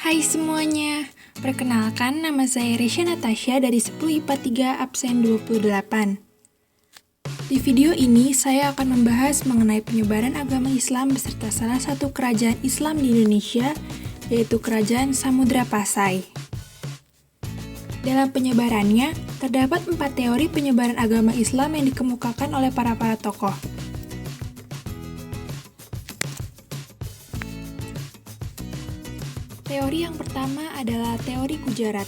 Hai semuanya, perkenalkan nama saya Risha Natasha dari 10 IPA 3 absen 28. Di video ini saya akan membahas mengenai penyebaran agama Islam beserta salah satu kerajaan Islam di Indonesia, yaitu Kerajaan Samudra Pasai. Dalam penyebarannya, terdapat 4 teori penyebaran agama Islam yang dikemukakan oleh para tokoh. Teori yang pertama adalah teori Gujarat.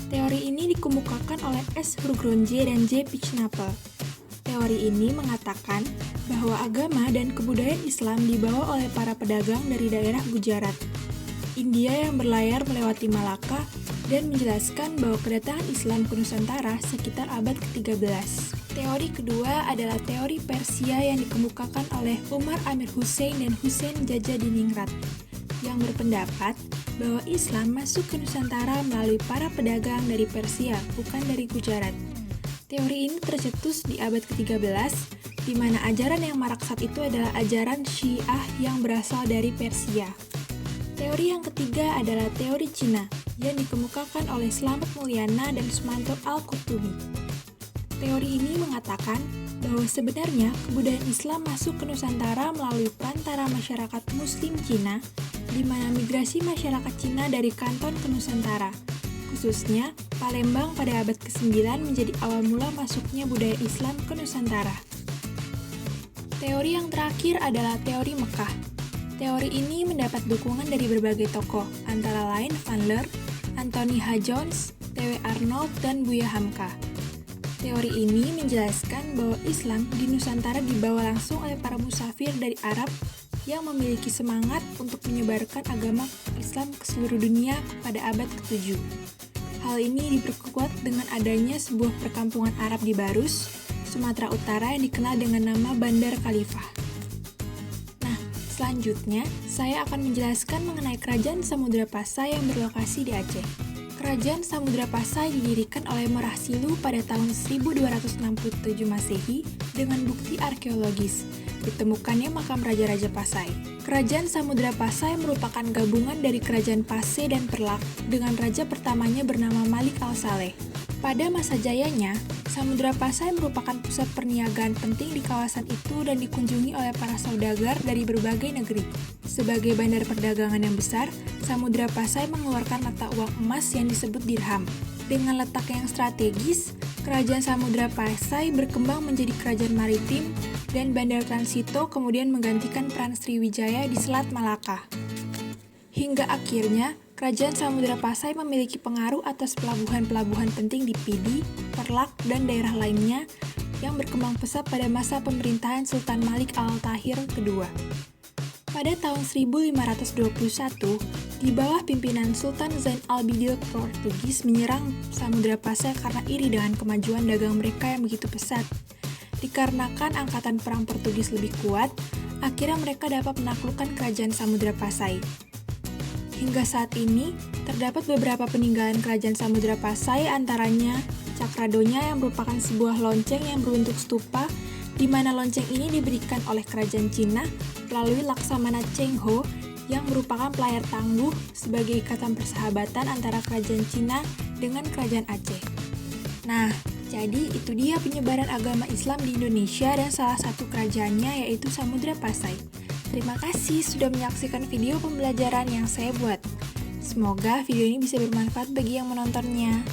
Teori ini dikemukakan oleh S. Hurgronje dan J. Pichnapel. Teori ini mengatakan bahwa agama dan kebudayaan Islam dibawa oleh para pedagang dari daerah Gujarat, India yang berlayar melewati Malaka dan menjelaskan bahwa kedatangan Islam ke Nusantara sekitar abad ke-13. Teori kedua adalah teori Persia yang dikemukakan oleh Umar Amir Hussein dan Hussein Jajadiningrat, yang berpendapat bahwa Islam masuk ke Nusantara melalui para pedagang dari Persia, bukan dari Gujarat. Teori ini tercetus di abad ke-13, di mana ajaran yang marak saat itu adalah ajaran Syiah yang berasal dari Persia. Teori yang ketiga adalah teori Cina, yang dikemukakan oleh Slamet Mulyana dan Sumanto Al-Qurtubi. Teori ini mengatakan bahwa sebenarnya kebudayaan Islam masuk ke Nusantara melalui perantara masyarakat Muslim Cina, di mana migrasi masyarakat Cina dari Kanton ke Nusantara, khususnya Palembang pada abad ke-9 menjadi awal mula masuknya budaya Islam ke Nusantara. Teori yang terakhir adalah teori Mekah. Teori ini mendapat dukungan dari berbagai tokoh, antara lain Van Leer, Anthony H. Jones, T.W. Arnold, dan Buya Hamka. Teori ini menjelaskan bahwa Islam di Nusantara dibawa langsung oleh para musafir dari Arab yang memiliki semangat untuk menyebarkan agama Islam ke seluruh dunia pada abad ke-7. Hal ini diperkuat dengan adanya sebuah perkampungan Arab di Barus, Sumatera Utara yang dikenal dengan nama Bandar Khalifah. Nah, selanjutnya saya akan menjelaskan mengenai Kerajaan Samudra Pasai yang berlokasi di Aceh. Kerajaan Samudra Pasai didirikan oleh Merah Silu pada tahun 1267 Masehi dengan bukti arkeologis. Ditemukannya makam Raja-Raja Pasai. Kerajaan Samudra Pasai merupakan gabungan dari Kerajaan Pasai dan Perlak dengan raja pertamanya bernama Malik Al-Saleh. Pada masa jayanya, Samudra Pasai merupakan pusat perniagaan penting di kawasan itu dan dikunjungi oleh para saudagar dari berbagai negeri. Sebagai bandar perdagangan yang besar, Samudra Pasai mengeluarkan mata uang emas yang disebut dirham. Dengan letak yang strategis, Kerajaan Samudra Pasai berkembang menjadi kerajaan maritim dan Bandar Transito kemudian menggantikan peran Sriwijaya di Selat Malaka. Hingga akhirnya, Kerajaan Samudra Pasai memiliki pengaruh atas pelabuhan-pelabuhan penting di Pidi, Perlak, dan daerah lainnya yang berkembang pesat pada masa pemerintahan Sultan Malik Al-Tahir II. Pada tahun 1521, di bawah pimpinan Sultan Zain Al-Bidil Portugis menyerang Samudra Pasai karena iri dengan kemajuan dagang mereka yang begitu pesat. Dikarenakan angkatan perang Portugis lebih kuat, akhirnya mereka dapat menaklukkan Kerajaan Samudra Pasai. Hingga saat ini, terdapat beberapa peninggalan Kerajaan Samudra Pasai, antaranya Cakradonya yang merupakan sebuah lonceng yang berbentuk stupa, di mana lonceng ini diberikan oleh Kerajaan Cina melalui Laksamana Cheng Ho yang merupakan pelayar tangguh sebagai ikatan persahabatan antara Kerajaan Cina dengan Kerajaan Aceh. Nah, jadi itu dia penyebaran agama Islam di Indonesia dan salah satu kerajaannya yaitu Samudra Pasai. Terima kasih sudah menyaksikan video pembelajaran yang saya buat. Semoga video ini bisa bermanfaat bagi yang menontonnya.